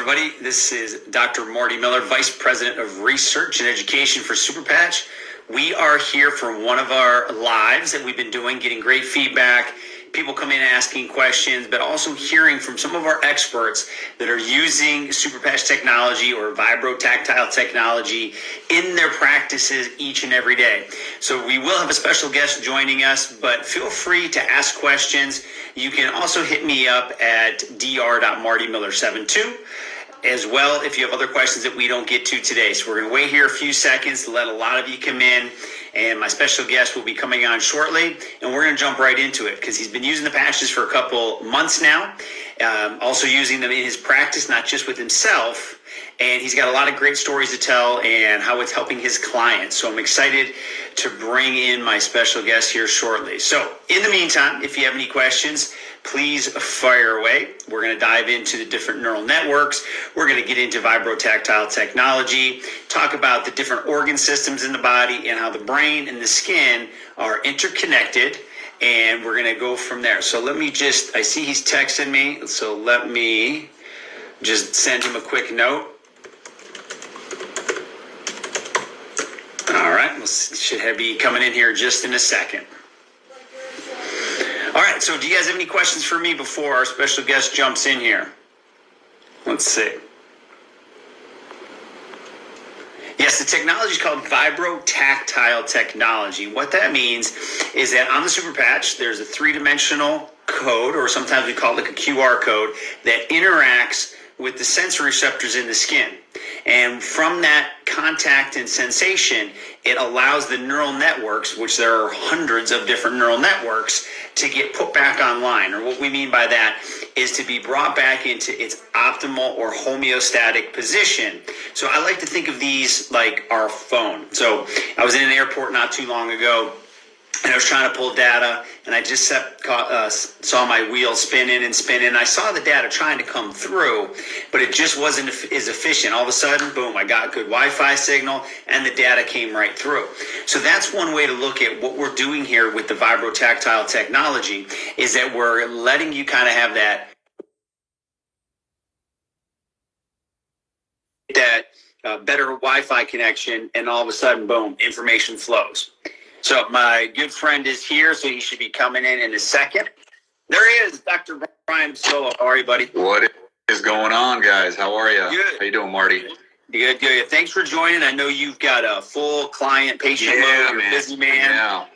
everybody. This is Dr. Marty Miller, Vice President of Research and Education for Superpatch. We are here for one of our lives that we've been doing, getting great feedback, people coming in asking questions, but also hearing from some of our experts that are using Superpatch technology or vibrotactile technology in their practices each and every day. So we will have a special guest joining us, but feel free to ask questions. You can also hit me up at dr.martymiller72 as well if you have other questions that we don't get to today. So we're going to wait here a few seconds to let a lot of you come in, and my special guest will be coming on shortly, and we're going to jump right into it because he's been using the patches for a couple months now, also using them in his practice, not just with himself. And he's got a lot of great stories to tell and how it's helping his clients. So I'm excited to bring in my special guest here shortly. So in the meantime, if you have any questions, please fire away. We're going to dive into the different neural networks. We're going to get into vibrotactile technology, talk about the different organ systems in the body and how the brain and the skin are interconnected. And we're going to go from there. So let me I see he's texting me. So let me just send him a quick note. All right, should be coming in here just in a second. All right, so do you guys have any questions for me before our special guest jumps in here? Let's see. Yes, the technology is called vibrotactile technology. What that means is that on the Superpatch, there's a three-dimensional code, or sometimes we call it like a QR code, that interacts with the sensory receptors in the skin. And from that contact and sensation, it allows the neural networks, which there are hundreds of different neural networks, to get put back online. Or what we mean by that is to be brought back into its optimal or homeostatic position. So I like to think of these like our phone. So I was in an airport not too long ago, and I was trying to pull data, and I just saw my wheel spinning and spinning. And I saw the data trying to come through, but it just wasn't as efficient. All of a sudden, boom, I got good Wi-Fi signal, and the data came right through. So that's one way to look at what we're doing here with the vibrotactile technology, is that we're letting you kind of have that better Wi-Fi connection, and all of a sudden, boom, information flows. So my good friend is here, so he should be coming in a second. There he is, Dr. Brian Solo. How are you, buddy? What is going on, guys? How are you? Good. How you doing, Marty? Good. Thanks for joining. I know you've got a full patient load. You're a busy man. Yeah.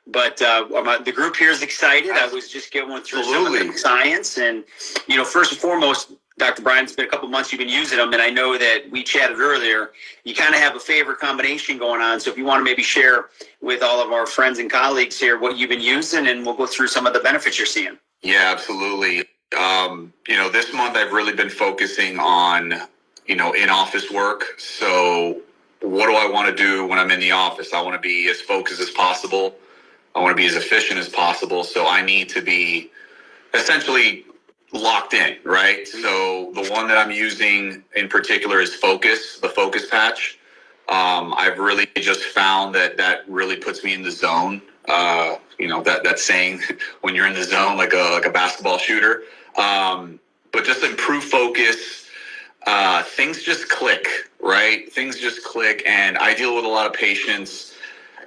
But the group here is excited. I was just going through some of the science. And, first and foremost, Dr. Brian, it's been a couple months you've been using them, and I know that we chatted earlier. You kind of have a favorite combination going on. So if you want to maybe share with all of our friends and colleagues here what you've been using, and we'll go through some of the benefits you're seeing. Yeah, absolutely. This month I've really been focusing on, in-office work. So what do I want to do when I'm in the office? I want to be as focused as possible. I want to be as efficient as possible. So I need to be essentially locked in, right? So the one that I'm using in particular is the focus patch. I've really just found that really puts me in the zone. That saying, when you're in the zone, like a basketball shooter. But just improve focus. Things just click, right? Things just click, and I deal with a lot of patients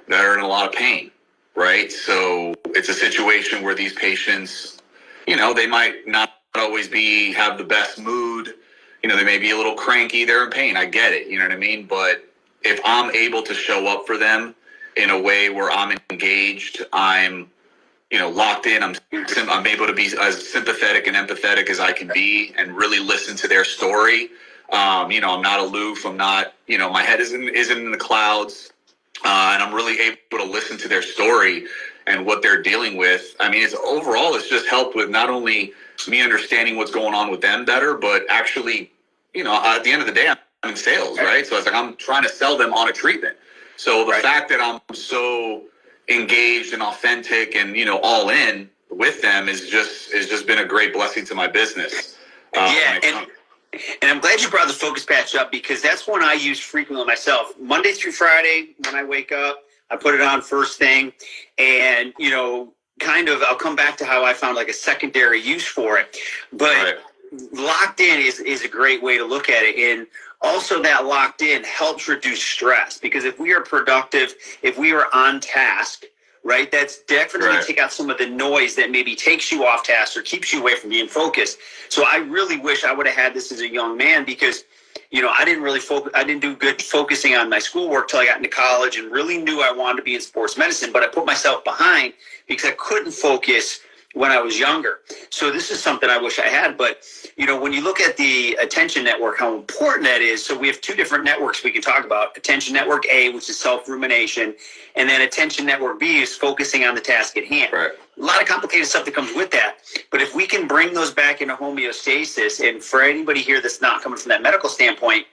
that are in a lot of pain, right? So it's a situation where these patients, they might not always have the best mood. They may be a little cranky. They're in pain. I get it. You know what I mean? But if I'm able to show up for them in a way where I'm engaged, I'm, locked in, I'm able to be as sympathetic and empathetic as I can be and really listen to their story. I'm not aloof. I'm not, my head isn't in the clouds. And I'm really able to listen to their story and what they're dealing with. I mean, it's just helped with not only me understanding what's going on with them better, but actually, at the end of the day, I'm in sales, right? So it's like I'm trying to sell them on a treatment. So the fact that I'm so engaged and authentic and, all in with them is just been a great blessing to my business. And I'm glad you brought the focus patch up, because that's one I use frequently myself. Monday through Friday, when I wake up, I put it on first thing, and, I'll come back to how I found like a secondary use for it. But locked in is a great way to look at it. And also that locked in helps reduce stress, because if we are productive, if we are on task, right, that's definitely going to take out some of the noise that maybe takes you off task or keeps you away from being focused. So I really wish I would have had this as a young man, because I didn't really focus. I didn't do good focusing on my schoolwork till I got into college and really knew I wanted to be in sports medicine. But I put myself behind because I couldn't focus when I was younger. So this is something I wish I had. But, when you look at the attention network, how important that is. So we have two different networks we can talk about. Attention network A, which is self-rumination, and then attention network B is focusing on the task at hand. Right. A lot of complicated stuff that comes with that. But if we can bring those back into homeostasis, and for anybody here that's not coming from that medical standpoint,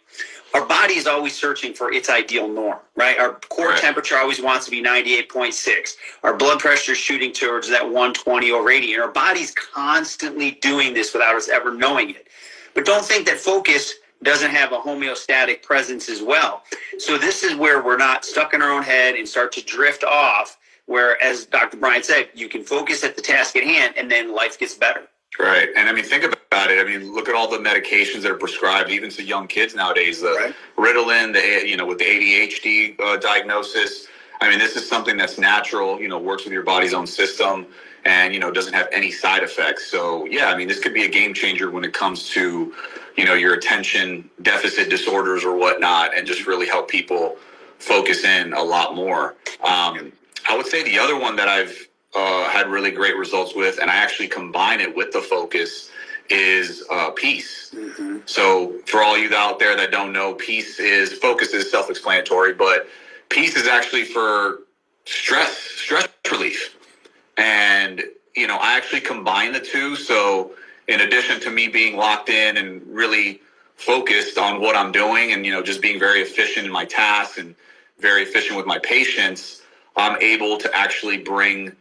our body is always searching for its ideal norm, right? Our core temperature always wants to be 98.6. Our blood pressure is shooting towards that 120 over 80. And our body's constantly doing this without us ever knowing it. But don't think that focus doesn't have a homeostatic presence as well. So this is where we're not stuck in our own head and start to drift off, where, as Dr. Brian said, you can focus at the task at hand and then life gets better. Right. And think about it. Look at all the medications that are prescribed, even to young kids nowadays. The Ritalin, with the ADHD diagnosis. This is something that's natural, works with your body's own system and, doesn't have any side effects. So, yeah, this could be a game changer when it comes to, your attention deficit disorders or whatnot, and just really help people focus in a lot more. I would say the other one that I've had really great results with, and I actually combine it with the focus, is peace. Mm-hmm. So for all you out there that don't know, focus is self-explanatory, but peace is actually for stress relief. And, I actually combine the two. So in addition to me being locked in and really focused on what I'm doing and, just being very efficient in my tasks and very efficient with my patients, I'm able to actually bring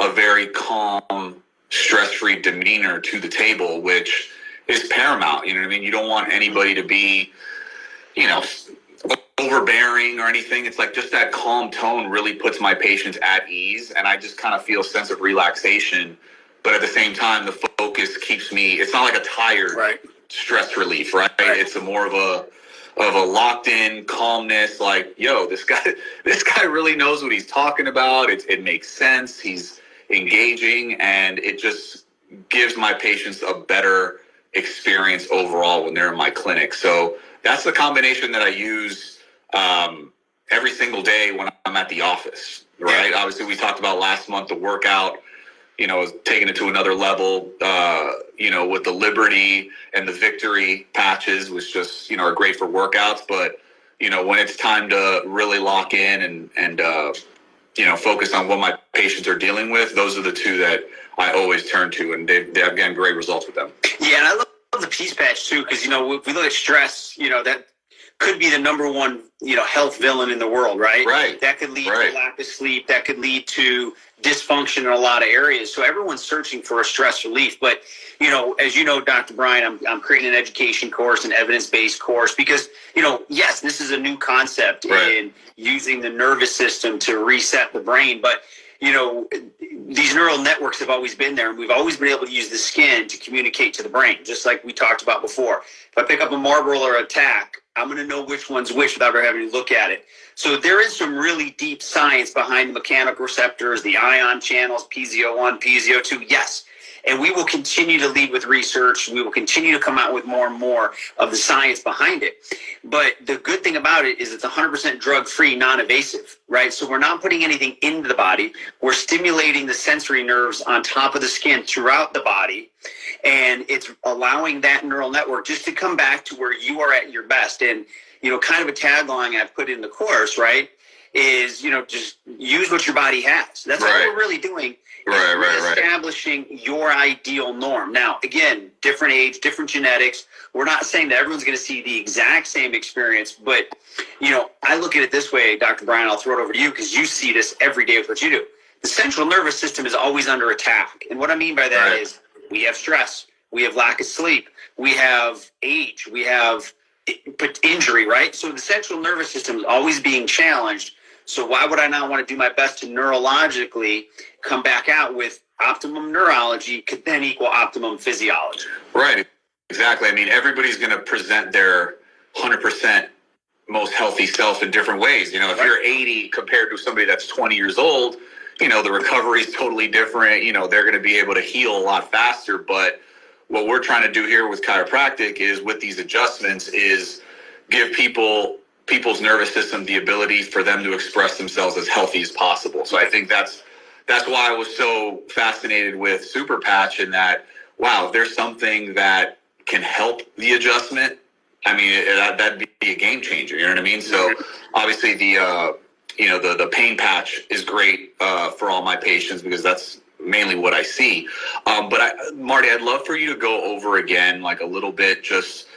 a very calm, stress-free demeanor to the table, which is paramount. You don't want anybody to be, overbearing or anything. It's like just that calm tone really puts my patients at ease, and I just kind of feel a sense of relaxation. But at the same time, the focus keeps me. It's not like a tired stress relief, right? It's more of a locked-in calmness. Like, yo, this guy really knows what he's talking about. It makes sense. He's engaging, and it just gives my patients a better experience overall when they're in my clinic. So that's the combination that I use every single day when I'm at the office, right? Obviously, we talked about last month, the workout, taking it to another level, with the Liberty and the Victory patches, which just, are great for workouts. But, when it's time to really lock in and focus on what my patients are dealing with, those are the two that I always turn to, and they've gotten great results with them. Yeah, and I love the peace patch too, because, if we look at stress, that could be the number one, health villain in the world, right? Right. That could lead to lack of sleep. That could lead to dysfunction in a lot of areas. So everyone's searching for a stress relief. But, as you know, Dr. Brian, I'm creating an education course, an evidence-based course, because, yes, this is a new concept in using the nervous system to reset the brain. But, these neural networks have always been there, and we've always been able to use the skin to communicate to the brain, just like we talked about before. If I pick up a marble or a tack, I'm going to know which one's which without ever having to look at it. So there is some really deep science behind the mechanical receptors, the ion channels, PZO1, PZO2, yes. And we will continue to lead with research. We will continue to come out with more and more of the science behind it. But the good thing about it is it's 100% drug-free, non-invasive, right? So we're not putting anything into the body. We're stimulating the sensory nerves on top of the skin throughout the body. And it's allowing that neural network just to come back to where you are at your best. And, kind of a tagline I've put in the course, right, is, just use what your body has. That's what we're really doing. Establishing your ideal norm. Now, again, different age, different genetics. We're not saying that everyone's going to see the exact same experience, but, I look at it this way, Dr. Brian, I'll throw it over to you because you see this every day with what you do. The central nervous system is always under attack. And what I mean by that is we have stress, we have lack of sleep, we have age, we have injury, right? So the central nervous system is always being challenged. So why would I not want to do my best to neurologically come back out with optimum neurology could then equal optimum physiology? Right. Exactly. I mean, everybody's going to present their 100% most healthy self in different ways. You know, if you're 80 compared to somebody that's 20 years old, you know, the recovery is totally different. You know, they're going to be able to heal a lot faster. But what we're trying to do here with chiropractic is, with these adjustments, is give people's nervous system the ability for them to express themselves as healthy as possible. So I think that's why I was so fascinated with Super Patch, in that, wow, if there's something that can help the adjustment, I mean, that'd be a game changer. You know what I mean? So obviously the pain patch is great for all my patients, because that's mainly what I see. Marty, I'd love for you to go over again, like, a little bit, just,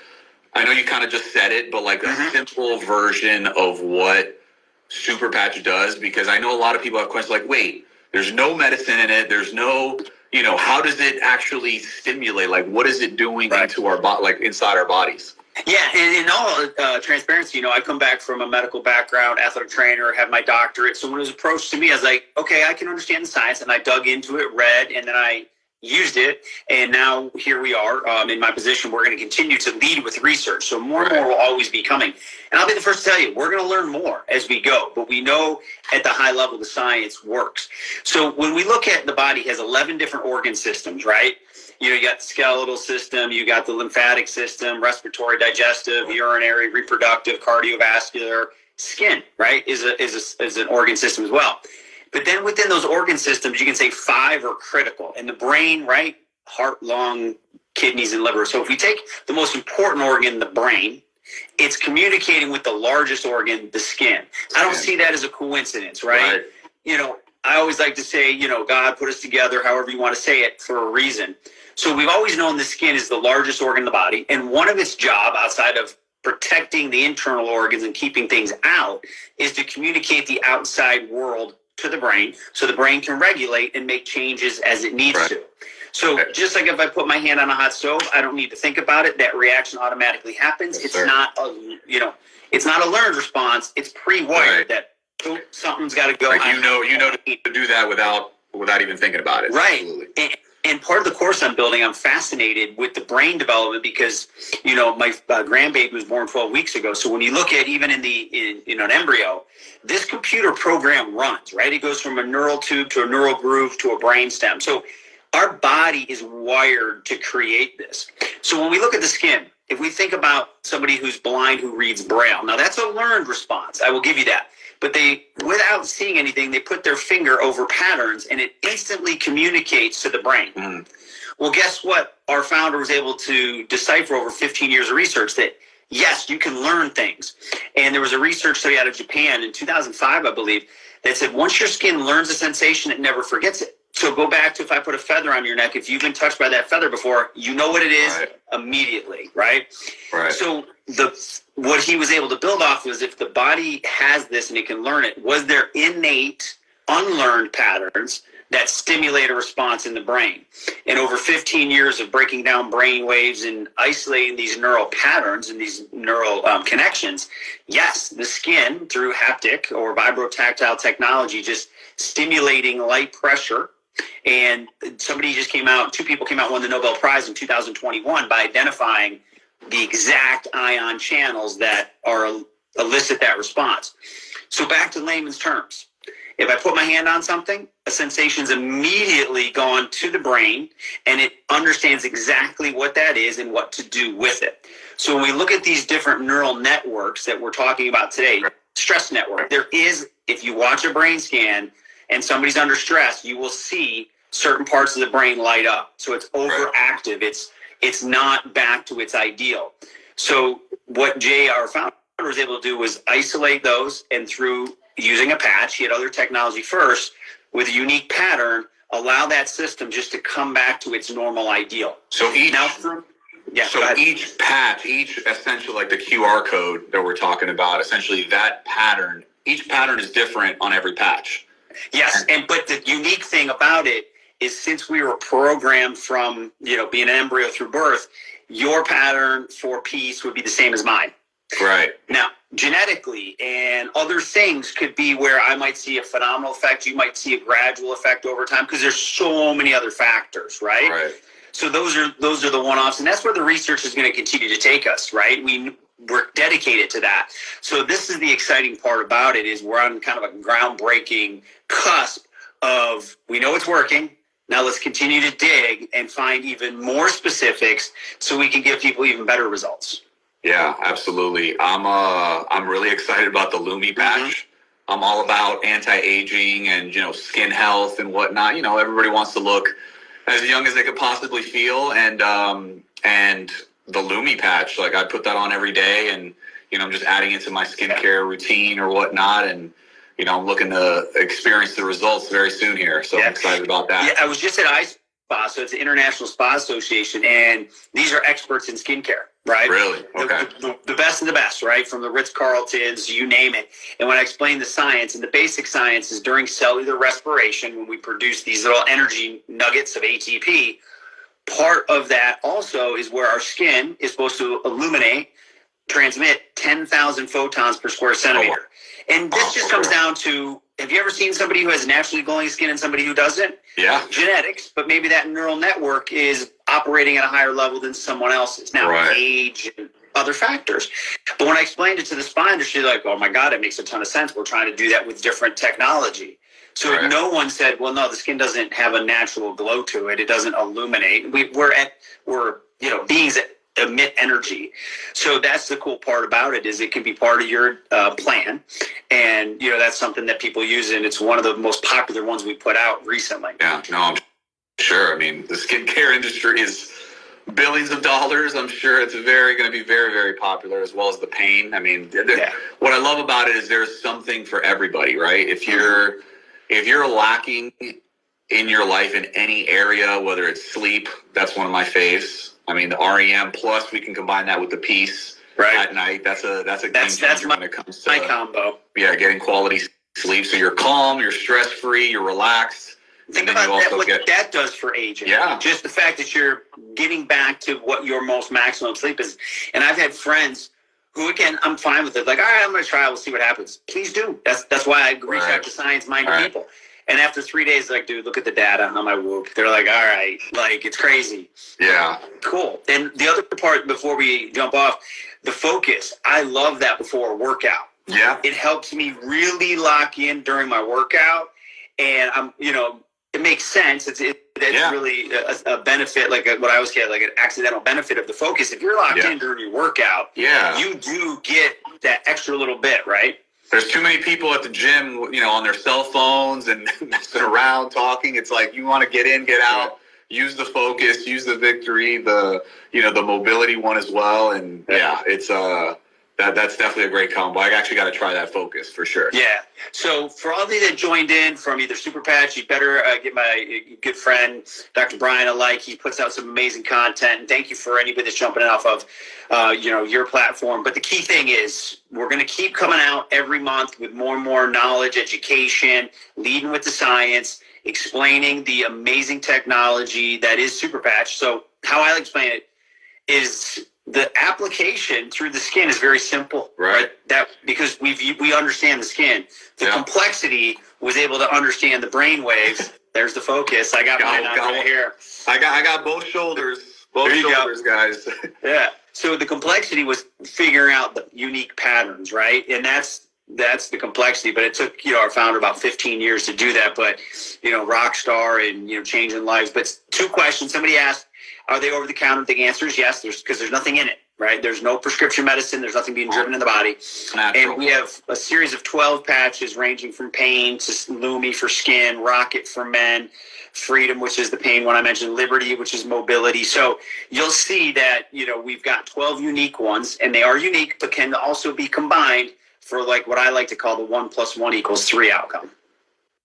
I know you kind of just said it, but like a simple version of what Super Patch does, because I know a lot of people have questions like, wait, there's no medicine in it. There's no, you know, how does it actually stimulate? Like, what is it doing into our like inside our bodies? Yeah, and in all transparency, you know, I come back from a medical background, athletic trainer, have my doctorate. So when it was approached to me, I was like, okay, I can understand the science. And I dug into it, read, and then I used it. And now here we are in my position. We're going to continue to lead with research. So more and more will always be coming. And I'll be the first to tell you, we're going to learn more as we go. But we know at the high level the science works. So when we look at the body, it has 11 different organ systems, right? You know, you got the skeletal system, you got the lymphatic system, respiratory, digestive, urinary, reproductive, cardiovascular. Skin, right, is an organ system as well. But then within those organ systems, you can say 5 are critical. And the brain, right, heart, lung, kidneys, and liver. So if we take the most important organ, the brain, it's communicating with the largest organ, the skin. I don't see that as a coincidence, right? You know, I always like to say, you know, God put us together, however you want to say it, for a reason. So we've always known the skin is the largest organ in the body. And one of its job, outside of protecting the internal organs and keeping things out, is to communicate the outside world to the brain, so the brain can regulate and make changes as it needs to. So just like if I put my hand on a hot stove, I don't need to think about it. That reaction automatically happens. It's not it's not a learned response. It's pre-wired that something's got to go. Like, you know to do that without even thinking about it. Right. Absolutely. And part of the course I'm building, I'm fascinated with the brain development, because, you know, my grandbaby was born 12 weeks ago. So when you look at even in an embryo, this computer program runs, right? It goes from a neural tube to a neural groove to a brain stem. So our body is wired to create this. So when we look at the skin, if we think about somebody who's blind who reads Braille, now that's a learned response. I will give you that. But they, without seeing anything, they put their finger over patterns and it instantly communicates to the brain. Well, guess what? Our founder was able to decipher over 15 years of research that, yes, you can learn things. And there was a research study out of Japan in 2005, I believe, that said once your skin learns a sensation, it never forgets it. So go back to, if I put a feather on your neck, if you've been touched by that feather before, you know what it is immediately, right? So what he was able to build off was, if the body has this and it can learn it, was there innate, unlearned patterns that stimulate a response in the brain? And over 15 years of breaking down brain waves and isolating these neural patterns and these neural connections, yes, the skin, through haptic or vibrotactile technology, just stimulating light pressure. And somebody just came out, 2 people came out, won the Nobel Prize in 2021 by identifying the exact ion channels that elicit that response. So back to layman's terms. If I put my hand on something, a sensation's immediately gone to the brain, and it understands exactly what that is and what to do with it. So when we look at these different neural networks that we're talking about today, stress network, there is, if you watch a brain scan and somebody's under stress, you will see certain parts of the brain light up. So it's overactive. It's not back to its ideal. So what Jay, our founder, was able to do was isolate those, and through using a patch, he had other technology first, with a unique pattern, allow that system just to come back to its normal ideal. So each patch, each essential, like the QR code that we're talking about, essentially that pattern, each pattern is different on every patch. Yes, but the unique thing about it is, since we were programmed from, being an embryo through birth, your pattern for peace would be the same as mine. Right. Now, genetically and other things could be where I might see a phenomenal effect. You might see a gradual effect over time, because there's so many other factors, right? So those are the one-offs, and that's where the research is going to continue to take us, right? We're dedicated to that. So this is the exciting part about it, is we're on kind of a groundbreaking cusp of, we know it's working. Now let's continue to dig and find even more specifics so we can give people even better results. Yeah, absolutely. I'm really excited about the Lumi patch. Mm-hmm. I'm all about anti-aging and, skin health and whatnot. Everybody wants to look as young as they could possibly feel, and the Lumi patch, like, I put that on every day, and I'm just adding it to my skincare routine or whatnot, and I'm looking to experience the results very soon here, so I'm excited about that. Yeah, I was just at iSpa, so it's the International Spa Association, and these are experts in skincare, right? Really? Okay. The best of the best, right? From the Ritz-Carltons, you name it. And when I explain the science, and the basic science is during cellular respiration, when we produce these little energy nuggets of ATP, part of that also is where our skin is supposed to transmit 10,000 photons per square centimeter. And this just comes down to, have you ever seen somebody who has naturally glowing skin and somebody who doesn't? Yeah. Genetics, but maybe that neural network is operating at a higher level than someone else's. Now, age and other factors. But when I explained it to the spa industry, like, oh my God, it makes a ton of sense. We're trying to do that with different technology. So no one said, well, no, the skin doesn't have a natural glow to it. It doesn't illuminate. We're beings that emit energy. So that's the cool part about it, is it can be part of your plan. And, that's something that people use, and it's one of the most popular ones we put out recently. Yeah, no, I'm sure. I mean, the skincare industry is billions of dollars. I'm sure it's going to be very, very popular, as well as the pain. I mean, what I love about it is there's something for everybody, right? If you're lacking in your life in any area, whether it's sleep, that's one of my faves. I mean, the REM plus, we can combine that with the peace at night. That's a game changer when it comes to my combo. Yeah, getting quality sleep. So you're calm, you're stress free, you're relaxed. Think about what that does for aging. Yeah. Just the fact that you're getting back to what your most maximum sleep is. And I've had friends who, again, I'm fine with it. Like, all right, I'm going to try. We'll see what happens. Please do. That's why I reach out to science-minded people. And after 3 days, like, dude, look at the data on my Whoop. They're like, all right, like, it's crazy. Yeah. Cool. And the other part, before we jump off, the focus. I love that before a workout. Yeah. It helps me really lock in during my workout. And it makes sense. It's really a benefit, like what I always get, like an accidental benefit of the focus. If you're locked in during your workout, you do get that extra little bit, right? There's too many people at the gym, on their cell phones and messing around, talking. It's like, you want to get in, get out, use the focus, use the victory, the mobility one as well. And it's that's definitely a great combo. I actually got to try that focus for sure. Yeah. So for all of you that joined in from either Super Patch, you better get my good friend, Dr. Brian, alike. He puts out some amazing content. And thank you for anybody that's jumping in off of, your platform. But the key thing is, we're going to keep coming out every month with more and more knowledge, education, leading with the science, explaining the amazing technology that is Super Patch. So how I explain it is, the application through the skin is very simple, right? That because we understand the skin. The complexity was able to understand the brain waves. There's the focus. I got mine right here. I got both shoulders. Both shoulders, guys. Yeah. So the complexity was figuring out the unique patterns, right? And that's the complexity. But it took our founder about 15 years to do that. But rock star and changing lives. But 2 questions. Somebody asked, are they over the counter? The answer is yes, because there's nothing in it, right? There's no prescription medicine. There's nothing being driven in the body. Natural. And we have a series of 12 patches ranging from pain to Lumi for skin, Rocket for men, Freedom, which is the pain one I mentioned, Liberty, which is mobility. So you'll see that, we've got 12 unique ones, and they are unique, but can also be combined for, like, what I like to call the 1 + 1 = 3 outcome.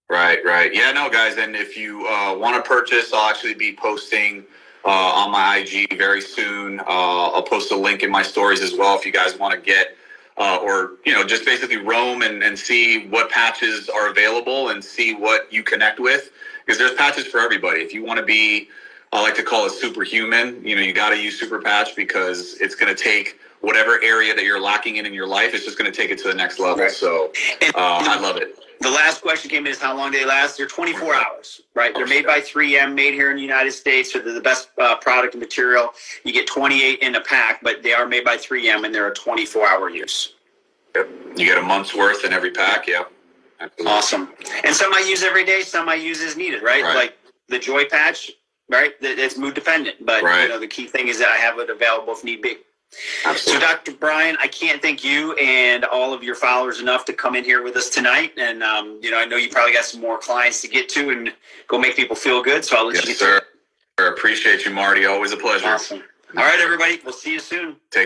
Right. Yeah, no, guys. And if you want to purchase, I'll actually be posting on my IG very soon. I'll post a link in my stories as well if you guys want to get or just basically roam and see what patches are available and see what you connect with, because there's patches for everybody. If you want to be, I like to call it superhuman, you got to use Super Patch, because it's going to take whatever area that you're lacking in your life, it's just going to take it to the next level. Right. So I love it. The last question came in is how long do they last? They're 24 hours, right? They're made by 3M, made here in the United States. So they're the best product and material. You get 28 in a pack, but they are made by 3M and they're a 24-hour use. Yep. You get a month's worth in every pack. Yeah. Absolutely. Awesome. And some I use every day, some I use as needed, right? Like the Joy Patch, right? It's mood dependent, but you know, the key thing is that I have it available if need be. Absolutely. So, Dr. Brian, I can't thank you and all of your followers enough to come in here with us tonight. And, you know, I know you probably got some more clients to get to and go make people feel good. So I'll let you get to it. Appreciate you, Marty. Always a pleasure. Awesome. All right, everybody. We'll see you soon. Take